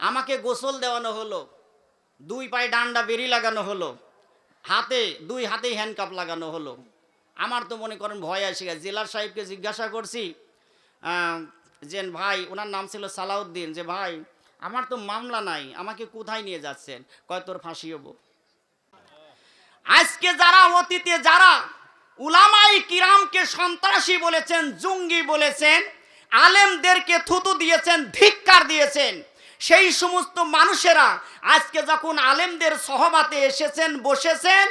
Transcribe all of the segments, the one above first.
আমাকে গোসল দেওয়ানো হলো, 2 পায়ে ডান্ডা বেরি লাগানো হলো, হাতে 2 হাতেই হ্যান্ডকাপ লাগানো হলো। আমার তো মনে করেন ভয় আসে গেছে। জেলার সাহেবকে জিজ্ঞাসা করছি, যে ভাই, ওনার নাম ছিল সালাউদ্দিন, যে ভাই আমার তো মামলা নাই, আমাকে কোথায় নিয়ে যাচ্ছেন? কয় তোর ফাঁসি হবো। আজকে যারা অতীতে যারা উলামায়ে কিরামকে সন্ত্রাসী বলেছেন, জঙ্গি বলেছেন, আলেমদেরকে থুতু দিয়েছেন, ধিক্কার দিয়েছেন, সেই সমস্ত মানুষেরা আজকে যখন আলেমদের সহবাতে এসেছেন, বসেছেন,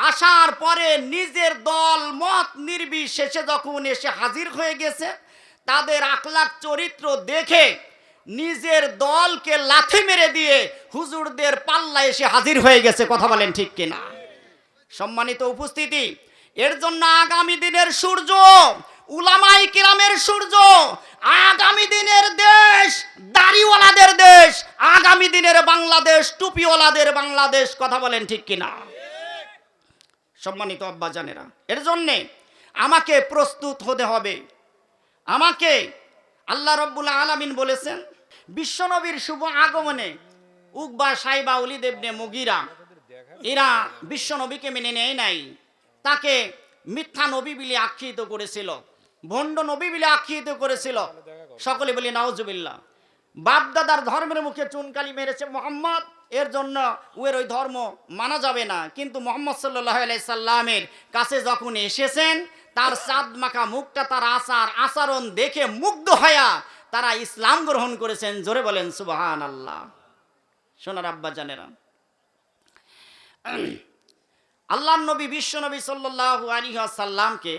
আসার পরে নিজের দল মত নির্বিশেষে যখন এসে হাজির হয়ে গেছে, তাদের আখলাক চরিত্র দেখে নিজের দলকে লাথি মেরে দিয়ে হুজুরদের পাল্লা এসে হাজির হয়ে গেছে। কথা বলেন ঠিক কিনা? সম্মানিত উপস্থিতি, এর জন্য আগামী দিনের সূর্য উলামায়ে কিরামের সূর্য, আগামী দিনের দেশ দাড়িওয়ালাদের দেশ, আগামী দিনের বাংলাদেশ টুপিওয়ালাদের বাংলাদেশ। কথা বলেন ঠিক কিনা? সম্মানিত আব্বাজানেরা, এর জন্যে আমাকে প্রস্তুত হতে হবে। আমাকে আল্লাহ রাব্বুল আলামিন বলেছেন, বিশ্বনবীর শুভ আগমনে উকবা, সাইবা, ওলীদ ইবনে মুগীরা এরা বিশ্বনবীকে মেনে নেয় নাই, তাকে মিথ্যা নবী বলে আখ্যায়িত করেছিল, ভণ্ড নবী বলে আখ্যায়িত করেছিল। সকলে বলি নাউজুবিল্লাহ। বাপদাদার ধর্মের মুখে চুনকালি মেরেছে মোহাম্মদ, এর জন্য ওর ওই ধর্ম মানা যাবে না। কিন্তু মোহাম্মদ সাল্লাল্লাহু আলাইহি সাল্লামের কাছে যখন এসেছেন, তার চাঁদ মাখা মুখটা, তার আচরণ দেখে মুগ্ধ হয়া তারা ইসলাম গ্রহণ করেছেন। জোরে বলেন সুবহানাল্লাহ। সোনার আব্বা জানেরা, আল্লাহর নবী বিশ্বনবী সাল্লাল্লাহু আলাইহি ওয়াসাল্লামকে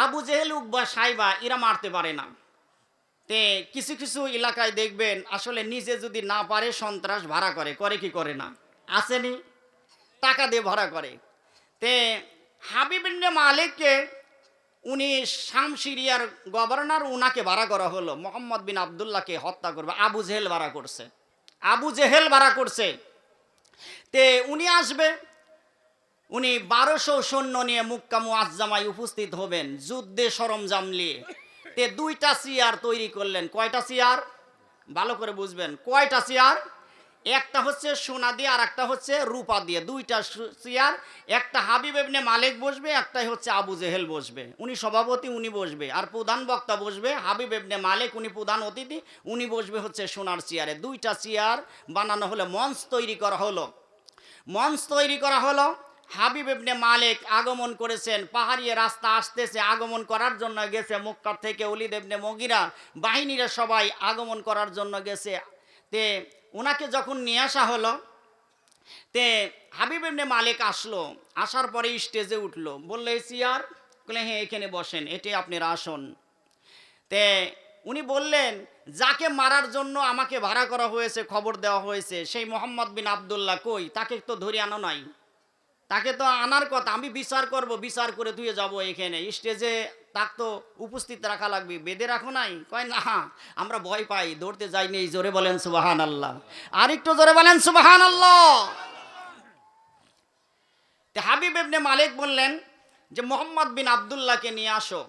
আবু জেহেল, উকবা, সাইবা এরা মারতে পারে না। তে কিছু কিছু এলাকায় দেখবেন আসলে নিজে যদি না পারে সন্ত্রাস ভাড়া করে, করে কি করে না? আসেনি, টাকা দিয়ে ভাড়া করে। তে হাবিব ইবনে মালিককে, উনি শাম সিরিয়ার গভর্নর, উনাকে ভাড়া করা হলো মোহাম্মদ বিন আবদুল্লাহকে হত্যা করবে। আবু জেহেল ভাড়া করছে, আবু জেহেল ভাড়া করছে। তে উনি আসবে, উনি 1200 সৈন্য নিয়ে মুক্কা মুআজ্জামায় উপস্থিত হবেন যুদ্ধে সরঞ্জাম নিয়ে। তে 2টা চেয়ার তৈরি করলেন। কয়টা চেয়ার? ভালো করে বুঝবেন, কয়টা চেয়ার? একটা হচ্ছে সোনা দিয়ে আর একটা হচ্ছে রূপা দিয়ে, 2টা চেয়ার। একটা হাবিব ইবনে মালিক বসবে, একটাই হচ্ছে আবু জেহেল বসবে। উনি সভাপতি, উনি বসবে। আর প্রধান বক্তা বসবে হাবিব ইবনে মালিক, উনি প্রধান অতিথি, উনি বসবে হচ্ছে সোনার চেয়ারে। 2টা চেয়ার বানানো হলো, মঞ্চ তৈরি করা হলো। মঞ্চ তৈরি করা হলো। হাবিব ইবনে মালিক আগমন করেছেন, পাহাড়ি রাস্তা আসতেছে, আগমন করার জন্য গেছে মক্কা থেকে। ওলীদ ইবনে মুগীরা বাহিনীরা সবাই আগমন করার জন্য গেছে। তে ওনাকে যখন নিয়ে আসা হলো, তে হাবিব ইবনে মালিক আসলো, আসার পরে স্টেজে উঠলো, বললে চেয়ার, বলে হ্যাঁ এখানে বসেন, এটাই আপনার আসন। তে উনি বললেন, যাকে মারার জন্য আমাকে ভাড়া করা হয়েছে, খবর দেওয়া হয়েছে, সেই মোহাম্মদ বিন আবদুল্লাহ কই? তাকে তো ধরে আনো নাই, তাকে তো আনার কথা, আমি বিচার করব, বিচার করে ধুয়ে যাব এখানে স্টেজে, তাকে তো উপস্থিত রাখা লাগবে, বেঁধে রাখো নাই? কয় না, আমরা ভয় পাই, ধরতে যাইনি। জোরে বলেন সুবহানাল্লাহ, আর একটু জোরে বলেন সুবহানাল্লাহ। তে হাবিব ইবনে মালিক বললেন যে মোহাম্মদ বিন আবদুল্লাহকে নিয়ে আসো।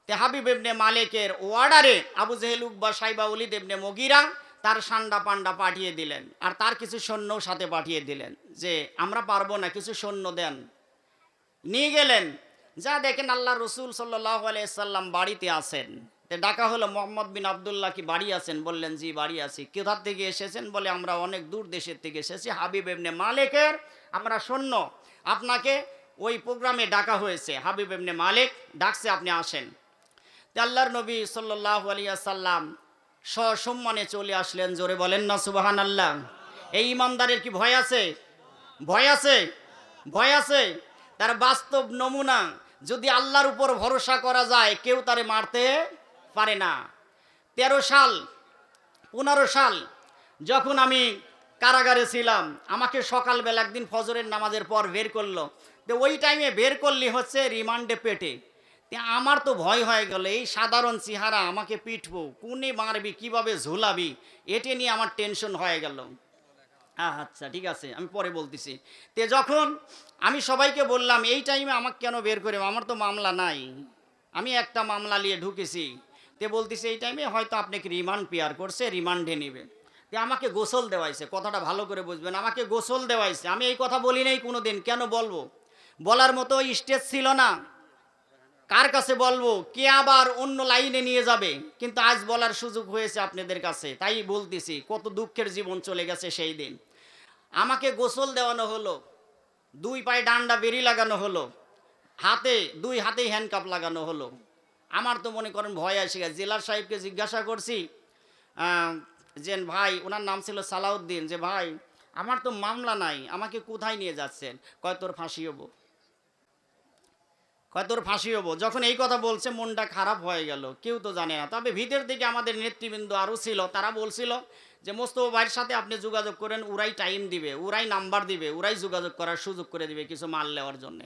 তে হাবিব ইবনে মালিকের ওয়ার্ডারে আবু জেহেল, উকবা, সাইবা, ওলীদ ইবনে মুগীরা তার সান্ডা পান্ডা পাঠিয়ে দিলেন, আর তার কিছু সৈন্যও সাথে পাঠিয়ে দিলেন, যে আমরা পারবো না, কিছু সৈন্য দেন। নিয়ে গেলেন, যা দেখেন আল্লাহ রসুল সাল্লাল্লাহু আলাইহি সাল্লাম বাড়িতে আছেন। তে ডাকা হলো, মোহাম্মদ বিন আবদুল্লাহ কি বাড়ি আছেন? বললেন জি বাড়ি আছি। কোথা থেকে এসেছেন? বলে আমরা অনেক দূর দেশের থেকে এসেছি, হাবিব ইবনে মালিকের আমরা সৈন্য, আপনাকে ওই প্রোগ্রামে ডাকা হয়েছে, হাবিব ইবনে মালিক ডাকছে, আপনি আসেন। তে আল্লাহর নবী সাল্লাল্লাহু আলাইহি সাল্লাম সসম্মানে চলে আসলেন। জোরে বলেন না সুবহানাল্লাহ। এই ইমানদারের কি ভয় আছে? ভয় আছে? ভয় আছে? তার বাস্তব নমুনা, যদি আল্লাহর উপর ভরসা করা যায়, কেউ তারে মারতে পারে না। 13 সাল 15 সাল যখন আমি কারাগারে ছিলাম, আমাকে সকালবেলা একদিন ফজরের নামাজের পর বের করলো। তো ওই টাইমে বের করলি হচ্ছে রিমান্ডে পেটে। আমার তো ভয় হয়ে গেল, এই সাধারণ চেহারা, আমাকে পিটবো, কোনে মারবি, কিভাবে ঝুলাবি, এটা নিয়ে আমার টেনশন হয়ে গেল। আচ্ছা ঠিক আছে, আমি পরে বলতেছি। তে যখন আমি সবাইকে বললাম এই টাইমে আমাকে কেন বের করে, আমার তো মামলা নাই, আমি একটা মামলা নিয়ে ঢুকেছি। তে বলতেছে এই টাইমে হয়তো আপনাকে রিমান্ড পেয়ার করছে, রিমান্ডে নেবে। তে আমাকে গোসল দেওয়াইছে, কথাটা ভালো করে বুঝবেন, আমাকে গোসল দেওয়াইছে। আমি এই কথা বলি নাই কোনো দিন, কেন বলবো? বলার মতো স্টেজ ছিল না। কার কাছে বলবো? কে আবার অন্য লাইনে নিয়ে যাবে? কিন্তু আজ বলার সুযোগ হয়েছে আপনাদের কাছে, তাই বলতেছি। কত দুঃখের জীবন চলে গেছে সেই দিন। আমাকে গোসল দেওয়ানো হলো, 2 পায়ে ডান্ডা বেরি লাগানো হলো, হাতে 2 হাতেই হ্যান্ডকাপ লাগানো হলো। আমার তো মনে করেন ভয় আসে গেছে। জেলার সাহেবকে জিজ্ঞাসা করছি, যে ভাই, ওনার নাম ছিল সালাউদ্দিন, যে ভাই আমার তো মামলা নাই, আমাকে কোথায় নিয়ে যাচ্ছেন? কয় তোর ফাঁসি হবো, কয় তোর ফাঁসি হবো। যখন এই কথা বলছে মনটা খারাপ হয়ে গেল। কেউ তো জানে না, তবে ভিতর থেকে আমাদের নেতৃবৃন্দ আরও ছিল, তারা বলছিল যে মোস্তফা ভাইয়ের সাথে আপনি যোগাযোগ করেন, ওরাই টাইম দিবে, ওরাই নাম্বার দিবে, ওরাই যোগাযোগ করার সুযোগ করে দিবে কিছু মাল নেওয়ার জন্যে।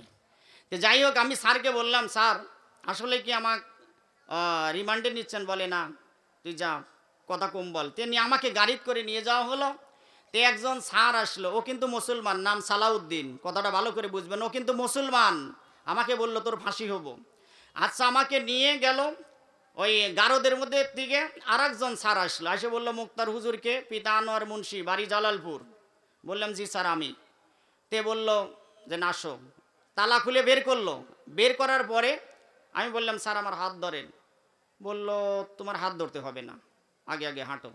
তো যাই হোক, আমি স্যারকে বললাম, স্যার আসলে কি আমার রিমান্ডে নিচ্ছেন? বলে না, তুই যা, কথা কম বল। তেমনি আমাকে গাড়িতে করে নিয়ে যাওয়া হলো। তে একজন স্যার আসলো, ও কিন্তু মুসলমান, নাম সালাউদ্দিন, কথাটা ভালো করে বুঝবেন, ও কিন্তু মুসলমান। আমাকে বলল তোর ফাঁসি হবো। আচ্ছা, আমাকে নিয়ে গেল। ওই গারদের মধ্যে থেকে আর একজন স্যার আসলো, এসে বললো মুক্তার হুজুরকে, পিতা আনোয়ার মুন্সি, বাড়ি জালালপুর। বললাম জি স্যার আমি। তে বলল যে নাসো। তালা খুলে বের করলো। বের করার পরে আমি বললাম স্যার আমার হাত ধরেন। বলল তোমার হাত ধরতে হবে না, আগে আগে হাঁটো।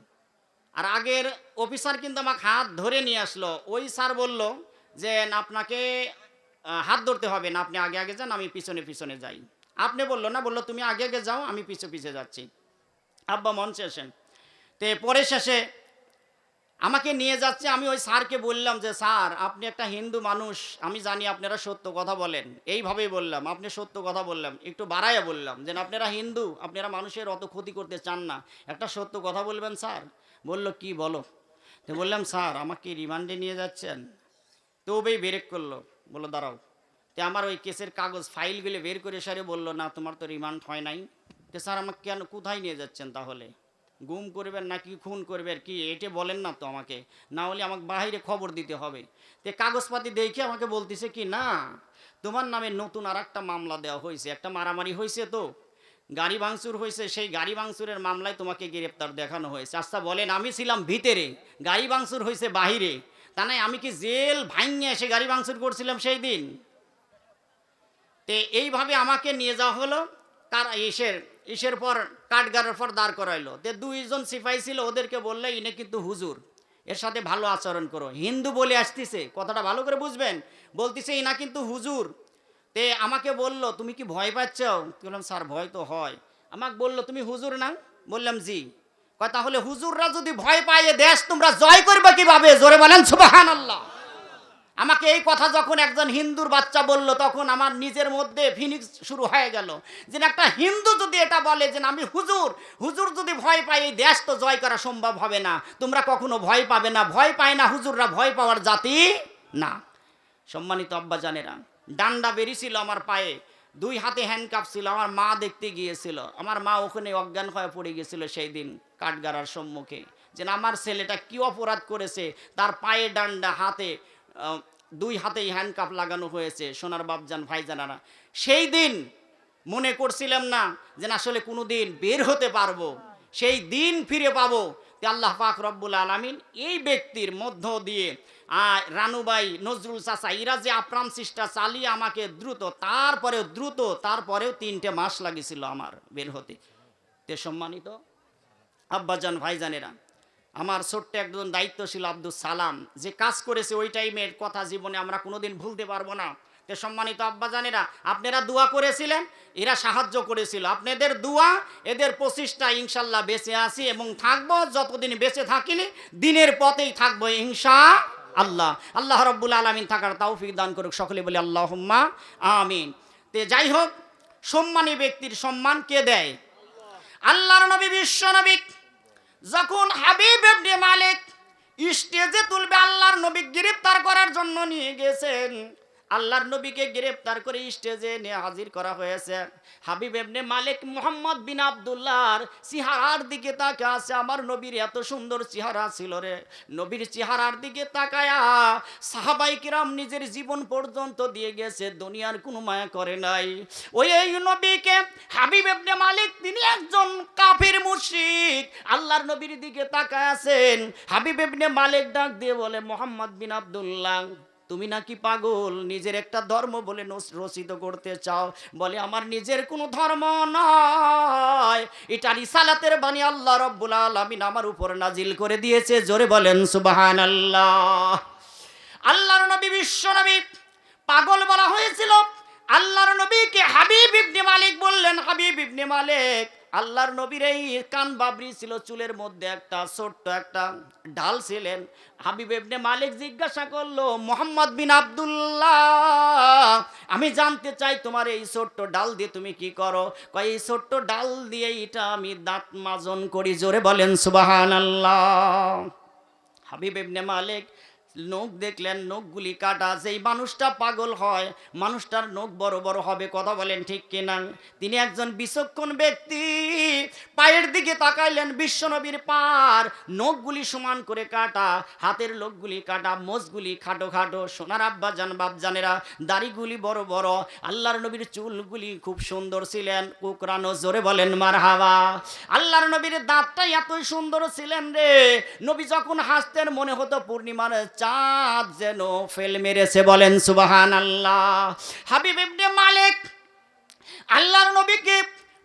আর আগের অফিসার কিন্তু আমাকে হাত ধরে নিয়ে আসলো। ওই স্যার বলল যে আপনাকে হাত ধরতে হবে না, আপনি আগে আগে যান, আমি পিছনে পিছনে যাই। আপনি বললো না, বললো তুমি আগে আগে যাও, আমি পিছে পিছে যাচ্ছি। আব্বা মঞ্চে আসেন। তে পরে শেষে আমাকে নিয়ে যাচ্ছে। আমি ওই স্যারকে বললাম যে স্যার আপনি একটা হিন্দু মানুষ, আমি জানি আপনারা সত্য কথা বলেন, এইভাবেই বললাম, আপনি সত্য কথা বললাম, একটু বাড়াইয়া বললাম যে আপনারা হিন্দু, আপনারা মানুষের অত ক্ষতি করতে চান না, একটা সত্য কথা বলবেন স্যার। বলল কি বলো? তো বললাম স্যার আমাকে রিমান্ডে নিয়ে যাচ্ছেন। তো ওই ব্রেক করলো, বললো দাঁড়াও। তো আমার ওই কেসের কাগজ ফাইলগুলো বের করে সারে বললো না তোমার তো রিমান্ড হয় নাই। তো স্যার আমাকে কেন, কোথায় নিয়ে যাচ্ছেন তাহলে? গুম করবেন নাকি খুন করবেন কি, এটা বলেন না তো আমাকে, না হলে আমাকে বাইরে খবর দিতে হবে। তো কাগজপাতি দেখে আমাকে বলতেছে কি না, তোমার নামে নতুন আর একটা মামলা দেওয়া হয়েছে, একটা মারামারি হয়েছে, তো গাড়ি ভাঙচুর হয়েছে, সেই গাড়ি ভাঙচুরের মামলায় তোমাকে গ্রেপ্তার দেখানো হয়েছে। আচ্ছা বলেন, আমি ছিলাম ভিতরে, গাড়ি ভাঙচুর হয়েছে বাহিরে, তা নাই আমি কি জেল ভাঙিয়ে এসে গাড়ি ভাঙচুর করছিলাম সেই দিন? তে এইভাবে আমাকে নিয়ে যাওয়া হলো। তার ইসের পর কাঠগাড়ার পর দাঁড় করাইলো। তে 2 জন সিপাহি ছিল, ওদেরকে বললে ইনি কিন্তু হুজুর, এর সাথে ভালো আচরণ করো। হিন্দু বলে আসতেছে, কথাটা ভালো করে বুঝবেন, বলতেছে ইনা কিন্তু হুজুর। তে আমাকে বলল তুমি কি ভয় পাচ্ছ? বললাম স্যার ভয় তো হয়। আমাকে বলল তুমি হুজুর না? বললাম জি। কয় তাহলে হুজুররা যদি ভয় পায়, দেশ তোমরা জয় করবে কিভাবে? জোরে বলেন সুবহানাল্লাহ। আমাকে এই কথা যখন একজন হিন্দুর বাচ্চা বলল, তখন আমার নিজের মধ্যে ফিনিক্স শুরু হয়ে গেল, যে একটা হিন্দু যদি এটা বলে যে আমি হুজুর, হুজুর যদি ভয় পায়, এই দেশ তো জয় করা সম্ভব হবে না, তোমরা কখনো ভয় পাবে না। ভয় পায় না হুজুররা, ভয় পাওয়ার জাতি না। সম্মানিত আব্বা জানেরা, ডান্ডা বেরিয়েছিল আমার পায়ে, 2 হাতে হ্যান্ডকাপ ছিল। আমার মা দেখতে গিয়েছিল, আমার মা ওখানে অজ্ঞান হয়ে পড়ে গেছিল সেই দিন কাঠগাড়ার সম্মুখে, যে আমার ছেলেটা কি অপরাধ করেছে, তার পায়ে ডান্ডা, হাতে 2 হাতেই হ্যান্ডকাপ লাগানো হয়েছে। সোনার বাপজান ভাইজানারা, সেই দিন মনে করছিলাম না যে আসলে কোনো দিন বের হতে পারবো, সেই দিন ফিরে পাবো। আল্লাহ পাক রব্বুল আলামিন এই ব্যক্তির মধ্য দিয়ে রানুবাই, নজরুল চাচা, এরা যে আপ্রাণ চেষ্টা চালিয়ে আমাকে তারপরেও 3টে মাস লাগিয়েছিল আমার বের হতে। তে সম্মানিত আব্বাজান ভাইজানেরা, আমার ছোট্ট একজন দায়িত্বশীল আব্দুল সালাম যে কাজ করেছে ওই টাইমের কথা জীবনে আমরা কোনোদিন ভুলতে পারবো না। তো সম্মানিত আব্বাজানেরা, আপনারা দোয়া করেছিলেন, এরা সাহায্য করেছিল, আপনাদের দোয়া, এদের প্রচেষ্টা ইনশাল্লাহ বেঁচে আছি এবং থাকবো। যতদিন বেঁচে থাকিনি দিনের পথেই থাকবো ইনশাআল্লাহ। আল্লাহ রাব্বুল আলামিন থাকার তৌফিক দান করুক, সকলে বলি আল্লাহুম্মা আমিন। তে যাই হোক, সম্মানী ব্যক্তির সম্মান কে দেয়? আল্লাহর নবী, বিশ্ব নবী যখন হাবিব ইবনে মালিক স্টেজে তুলবে, আল্লাহর নবী গ্রেফতার করার জন্য নিয়ে গেছেন, আল্লাহর নবীকে গ্রেফতার করে স্টেজে নিয়ে হাজির করা হয়েছে। হাবিব ইবনে মালিক মুহাম্মদ বিন আব্দুল্লাহর চেহারার দিকে তাকায় আছে। আমার নবীর এত সুন্দর চেহারা ছিল রে, নবীর চেহারার দিকে তাকায়া সাহাবাই কিরাম নিজের জীবন পর্যন্ত দিয়ে গেছে, দুনিয়ার কোনো মায়া করে নাই। ওই এই নবীকে হাবিব ইবনে মালিক তিনি একজন কাফির মুশরিক, আল্লাহর নবীর দিকে তাকায় আছেন। হাবিব ইবনে মালিক ডাক দিয়ে বলে, মুহাম্মদ বিন আব্দুল্লাহ তুমি নাকি পাগল, নিজের একটা ধর্ম বলে রচিত করতে চাও? বলে আমার নিজের কোনো ধর্ম নয়, এটা রিসালাতের বাণী আল্লাহ রাব্বুল আলামিন আমার উপর নাজিল করে দিয়েছে। জোরে বলেন সুবহানাল্লাহ। আল্লাহর নবী বিশ্ব নবী পাগল বলা হয়েছিল। আল্লাহর নবীকে হাবিব ইবনে মালিক বললেন, হাবিব ইবনে মালিক আল্লাহর নবীর এই কান বাবরি ছিল, চুলের মধ্যে একটা ছোট্ট একটা ঢাল ছিলেন। হাবিব ইবনে মালিক জিজ্ঞাসা করলো, মুহাম্মদ বিন আব্দুল্লাহ আমি জানতে চাই তোমার এই ছোট্ট ডাল দিয়ে তুমি কি করো? কয় এই ছোট্ট ডাল দিয়ে এটা আমি দাঁত মাজন করি। জোরে বলেন সুবহানাল্লাহ। হাবিব ইবনে মালিক নখ দেখলেন, নখগুলি কাটা। যেই মানুষটা পাগল হয় মানুষটার নখ বড় বড় হবে, কথা বলেন ঠিক কিনা? তিনি একজন বিচক্ষণ ব্যক্তি, পায়ের দিকে তাকাইলেন, বিশ্বনবীর পার নখগুলি সমান করে কাটা, হাতের নখগুলি কাটা, মোজগুলি খাটো খাটো। সোনার আব্বা জান বাপজানেরা, দাড়িগুলি বড় বড়। আল্লাহর নবীর চুলগুলি খুব সুন্দর ছিলেন, কুকরানো। জোরে বলেন মারহাবা। আল্লাহর নবীর দাঁতটাই এতই সুন্দর ছিলেন রে, নবী যখন হাসতেন মনে হতো পূর্ণিমার চাঁদ যেন ফেল মেরেছে। বলেন সুবহানাল্লাহ। হাবিব ইবনে মালিক আল্লাহর নবীকে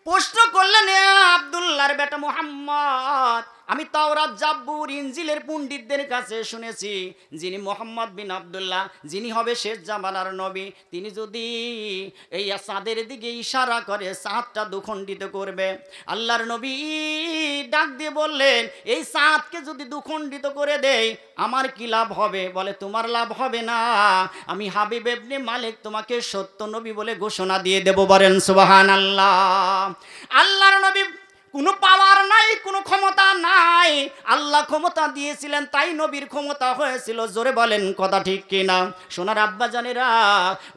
প্রশ্ন করলেন, এ আব্দুল্লাহর বেটা মুহাম্মদ, আমি তাওরাত জাবুর ইনজিলের পণ্ডিতদের কাছে শুনেছি যিনি মুহাম্মদ বিন আব্দুল্লাহ, যিনি হবে শেষ জামানার নবী, তিনি যদি এই চাঁদের দিকে ইশারা করে চাঁদটা দুখণ্ডিত করবে। আল্লাহর নবী ডাক দিয়ে বললেন, এই চাঁদকে যদি দুখণ্ডিত করে দেই আমার কি লাভ হবে? বলে তোমার লাভ হবে না, আমি হাবিব ইবনে মালিক তোমাকে সত্য নবী বলে ঘোষণা দিয়ে দেব। বলেন সুবহানাল্লাহ। আল্লাহর নবী কোনো পাওয়ার নাই, কোনো ক্ষমতা নাই, আল্লাহ ক্ষমতা দিয়েছিলেন তাই নবীর ক্ষমতা হয়েছিল। জোরে বলেন কথা ঠিক কিনা? সোনার আব্বা জানেরা,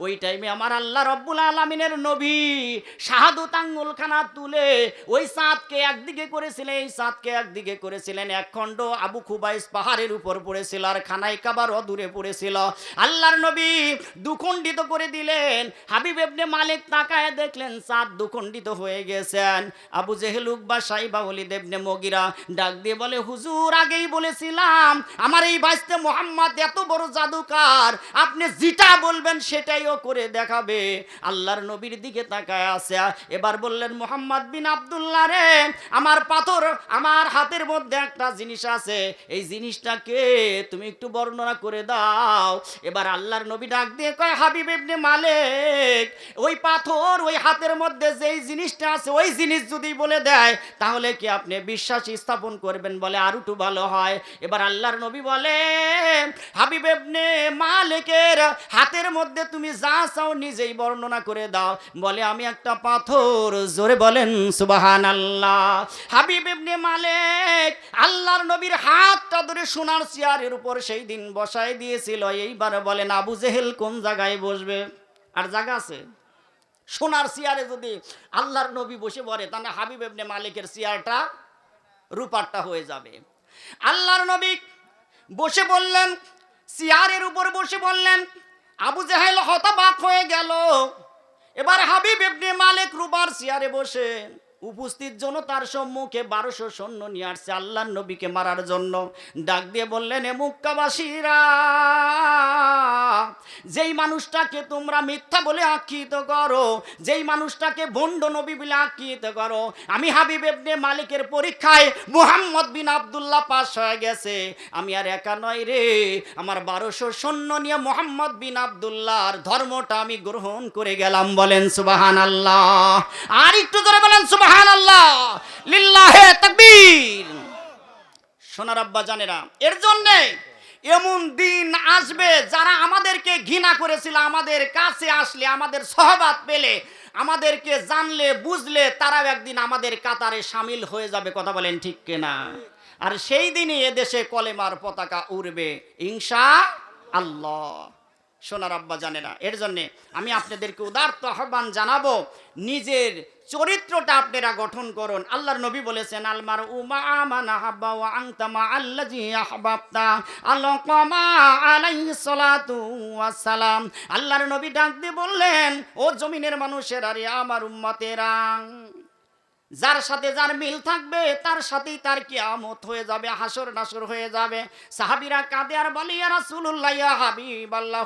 ওই টাইমে আমার আল্লাহ রব্বুল আলামিনের নবী শাহাদত আঙ্গুলখানা তুলে ওই চাঁদকে একদিকে করেছিলেন, এই চাঁদকে একদিকে করেছিলেন, এক খণ্ড আবু খুবাইস পাহাড়ের উপর পড়েছিল আর খানায় কাবার অদূরে পড়েছিল। আল্লাহর নবী দুখণ্ডিত করে দিলেন। হাবিব ইবনে মালিক তাকায় দেখলেন চাঁদ দুখণ্ডিত হয়ে গেছেন। আবু জেহেল বা সাইবা ওয়ালিদ ইবনে মুগিরা ডাক দিয়ে বলে, হুজুর আগেই বলেছিলাম আমার এই ভাইস্তে মুহাম্মদ এত বড় জাদুকার, আপনি যেটা বলবেন সেটাই ও করে দেখাবে। আল্লাহর নবীর দিকে তাকায় আছে। এবার বললেন, মুহাম্মদ বিন আব্দুল্লাহ রে, আমার পাথর আমার হাতের মধ্যে একটা জিনিস আছে, এই জিনিসটাকে তুমি একটু বর্ণনা করে দাও। এবার আল্লাহর নবী ডাক দিয়ে কয়, হাবিব ইবনে মালিক ওই পাথর ওই হাতের মধ্যে যেই জিনিসটা আছে ওই জিনিস যদি বলে দেয় তাহলে কি আপনি বিশ্বাস স্থাপন করবেন? বলে আর একটু ভালো হয়। এবার আল্লাহর নবী বলে, হাবিব ইবনে মালিকের হাতের মধ্যে তুমি যা চাও নিজেই বর্ণনা করে দাও। বলে আমি একটা পাথর। জোরে বলেন সুবহানাল্লাহ। হাবিব ইবনে মালিক আল্লাহর নবীর হাতটা ধরে সোনার চেয়ারের উপর সেই দিন বসায় দিয়েছিল। এইবার বলেন আবু জেহেল কোন জায়গায় বসবে? আর জায়গা আছে? সোনার চেয়ারে যদি আল্লাহর নবী বসে পড়ে তাহলে হাবিব ইবনে মালিকের চেয়ারটা রূপারটা হয়ে যাবে। আল্লাহর নবী বসে বললেন, চেয়ারের উপর বসে বললেন, আবু জেহেল হতবাক হয়ে গেল। এবার হাবিব ইবনে মালিক রূপার চেয়ারে বসে উপস্থিত জনতার সম্মুখে 1200 সৈন্য নিয়ে আসছে আল্লাহর নবীকে মারার জন্য। ডাক দিয়ে বললেন, এ মক্কাবাসীরা, যেই মানুষটাকে তোমরা মিথ্যা বলে আখ্যায়িত করো, যেই মানুষটাকে ভণ্ড নবী বলে আখ্যায়িত করো, আমি হাবিব ইবনে মালিকের পরীক্ষায় মুহাম্মদ বিন আব্দুল্লাহ পাস হয়ে গেছে। আমি আর একা নয় রে, আমার 1200 সৈন্য নিয়ে মুহাম্মদ বিন আব্দুল্লাহর ধর্মটা আমি গ্রহণ করে গেলাম। বলেন সুবহানাল্লাহ। আর একটু জোরে বলেন সুবহানাল্লাহ, লিল্লাহে তাকবীর। সোনার আব্বা জানেরা, এর জন্যে এমন দিন আসবে যারা আমাদেরকে ঘৃণা করেছিল, আমাদের কাছে আসলে, আমাদের সহবত পেলে, আমাদেরকে জানলে বুঝলে তারাও একদিন আমাদের কাতারে শামিল হয়ে যাবে। কথা বলেন ঠিক কিনা? আর সেই দিনই এদেশে কলেমার পতাকা উড়বে ইনশাআল্লাহ। সোনার আব্বা জানে না। এর জন্যে আমি আপনাদেরকে উদারত আহ্বান জানাবো, নিজের চরিত্রটা আপনারা গঠন করুন। আল্লাহর নবী বলেছেন, আলমার উমা আমানা হাব্বা ওয়া আনতা মা আল্লাজি আহবাবতা আলাকামা আলাইহিস সালাতু ওয়াস সালাম। আল্লাহর নবী ডাক দিয়ে বললেন, ও জমিনের মানুষেরা রে, আমার উম্মতেরা, যার সাথে যার মিল থাকবে তার সাথেই তার কিয়ামত হয়ে যাবে, হাসর নাসর হয়ে যাবে। সাহাবীরা কাঁদে আর বলে, ইয়া রাসূলুল্লাহ, ইয়া হাবিবাল্লাহ,